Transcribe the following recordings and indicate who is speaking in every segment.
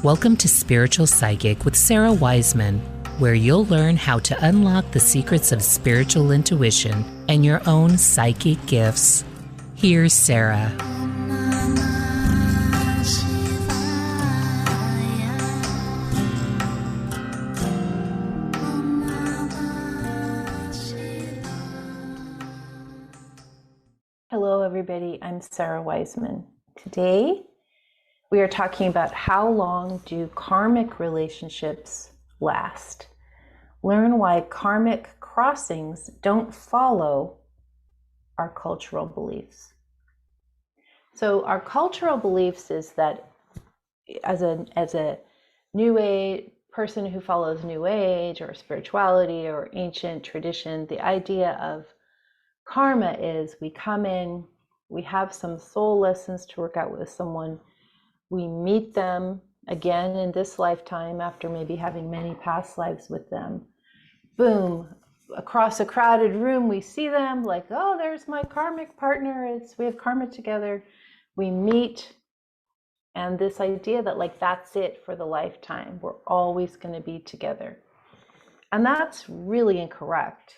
Speaker 1: Welcome to Spiritual Psychic with Sarah Wiseman, where you'll learn how to unlock the secrets of spiritual intuition and your own psychic gifts. Here's Sarah.
Speaker 2: Hello, everybody. I'm Sarah Wiseman. Today, we are talking about how long do karmic relationships last. Learn why karmic crossings don't follow our cultural beliefs. So our cultural beliefs is that as a new age person who follows new age or spirituality or ancient tradition, the idea of karma is we come in, we have some soul lessons to work out with someone, we meet them again in this lifetime after maybe having many past lives with them. Boom, across a crowded room, we see them like, oh, there's my karmic partner. We have karma together. We meet, and this idea that like that's it for the lifetime. We're always going to be together. And that's really incorrect.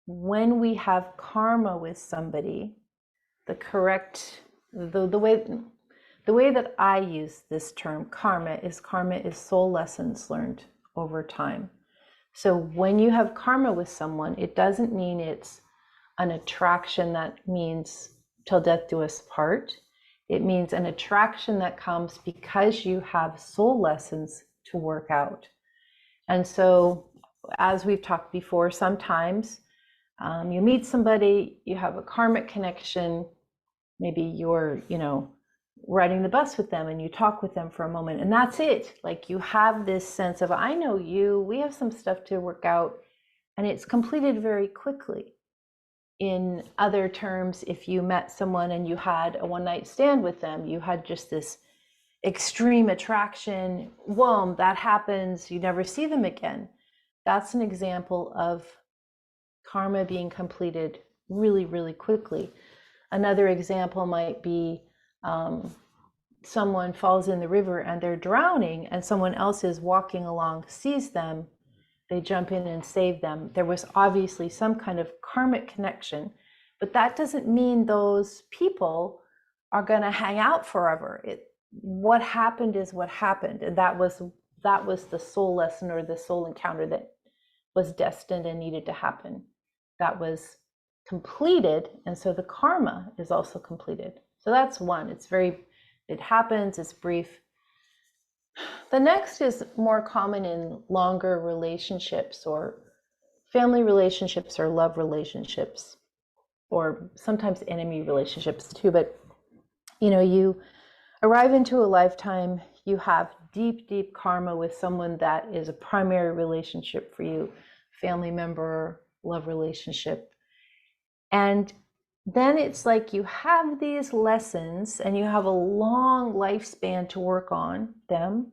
Speaker 2: When we have karma with somebody, the way that I use this term karma is soul lessons learned over time. So when you have karma with someone, it doesn't mean it's an attraction that means till death do us part. It means an attraction that comes because you have soul lessons to work out. And so, as we've talked before, sometimes you meet somebody, you have a karmic connection, maybe you're, riding the bus with them and you talk with them for a moment and that's it. Like you have this sense of, I know you, we have some stuff to work out, and it's completed very quickly. In other terms, if you met someone and you had a one-night stand with them, you had just this extreme attraction, whoa, that happens, you never see them again. That's an example of karma being completed really, really quickly. Another example might be someone falls in the river and they're drowning and someone else is walking along, sees them, they jump in and save them. There was obviously some kind of karmic connection, but that doesn't mean those people are going to hang out forever. What happened is what happened, and that was the soul lesson or the soul encounter that was destined and needed to happen. That was completed, and so the karma is also completed. So that's one. It happens, it's brief. The next is more common in longer relationships or family relationships or love relationships, or sometimes enemy relationships too. But you arrive into a lifetime, you have deep, deep karma with someone that is a primary relationship for you, family member, love relationship. And then it's like you have these lessons and you have a long lifespan to work on them,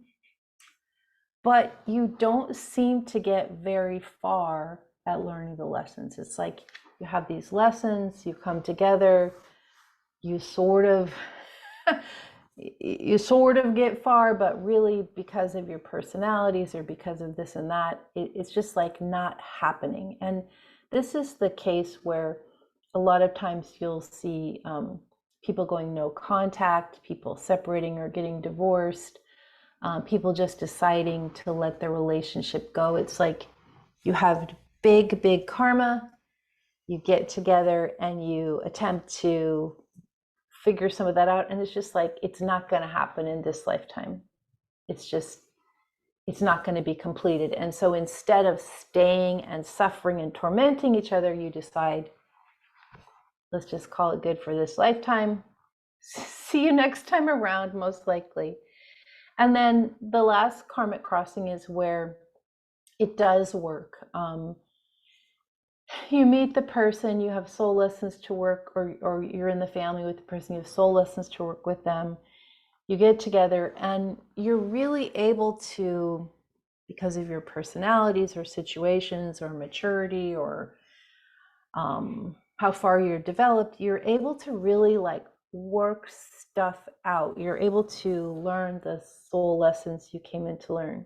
Speaker 2: but you don't seem to get very far at learning the lessons. It's like you have these lessons, you come together, you sort of get far, but really because of your personalities or because of this and that, it's just like not happening. And this is the case where a lot of times you'll see people going no contact, people separating or getting divorced, people just deciding to let their relationship go. It's like you have big, big karma, you get together and you attempt to figure some of that out, and it's just like, it's not going to happen in this lifetime. It's not going to be completed. And so instead of staying and suffering and tormenting each other, you decide, let's just call it good for this lifetime. See you next time around, most likely. And then the last karmic crossing is where it does work. You meet the person, you have soul lessons to work, or you're in the family with the person, you have soul lessons to work with them. You get together and you're really able to, because of your personalities or situations or maturity or how far you're developed, you're able to really like work stuff out. You're able to learn the soul lessons you came in to learn.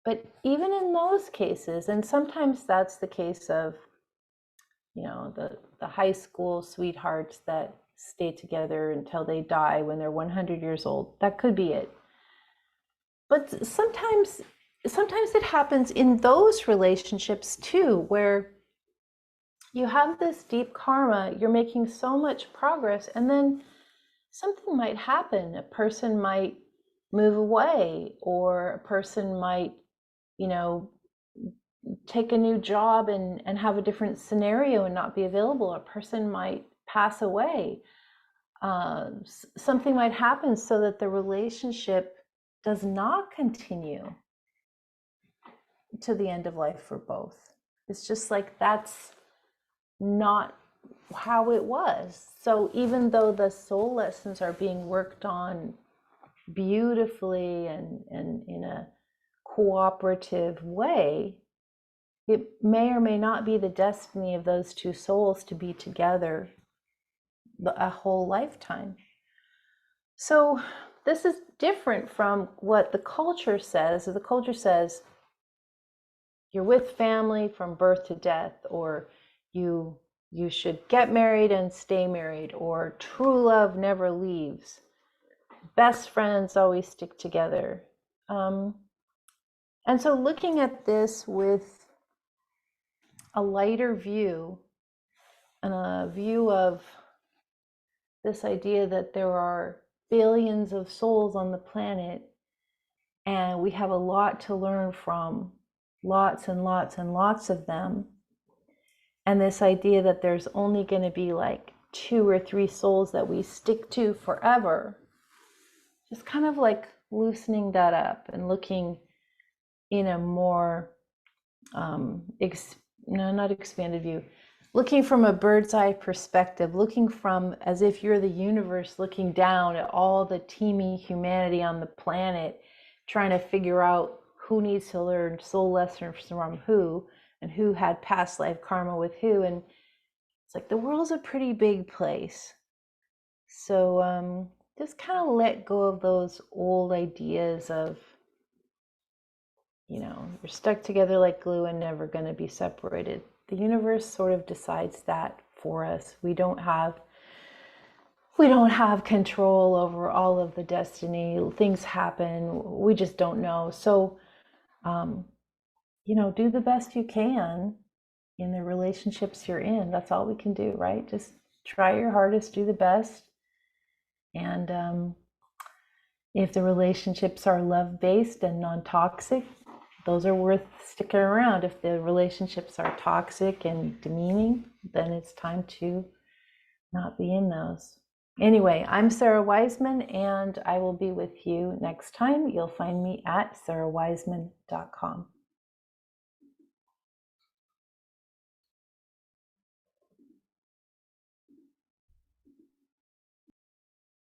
Speaker 2: But even in those cases, and sometimes that's the case of, you know, the high school sweethearts that stay together until they die when they're 100 years old. That could be it. But sometimes it happens in those relationships too, where you have this deep karma, you're making so much progress, and then something might happen. A person might move away, or a person might, you know, take a new job and have a different scenario and not be available. A person might pass away. Something might happen so that the relationship does not continue to the end of life for both. It's just like that's not how it was. So even though the soul lessons are being worked on beautifully and in a cooperative way, it may or may not be the destiny of those two souls to be together a whole lifetime. So this is different from what the culture says. The culture says you're with family from birth to death, or you should get married and stay married, or true love never leaves. Best friends always stick together. And so looking at this with a lighter view, and a view of this idea that there are billions of souls on the planet, and we have a lot to learn from lots and lots and lots of them. And this idea that there's only going to be like 2 or 3 souls that we stick to forever, just kind of like loosening that up and looking in a more not expanded view, looking from a bird's eye perspective, looking from as if you're the universe looking down at all the teeming humanity on the planet, trying to figure out who needs to learn soul lessons from who, and who had past life karma with who. And it's like the world's a pretty big place. So just kind of let go of those old ideas of, you know, you're stuck together like glue and never going to be separated. The universe sort of decides that for us. We don't have control over all of the destiny. Things happen. We just don't know. So, you know, do the best you can in the relationships you're in. That's all we can do, right? Just try your hardest, do the best. And if the relationships are love-based and non-toxic, those are worth sticking around. If the relationships are toxic and demeaning, then it's time to not be in those. Anyway, I'm Sarah Wiseman, and I will be with you next time. You'll find me at sarahwiseman.com.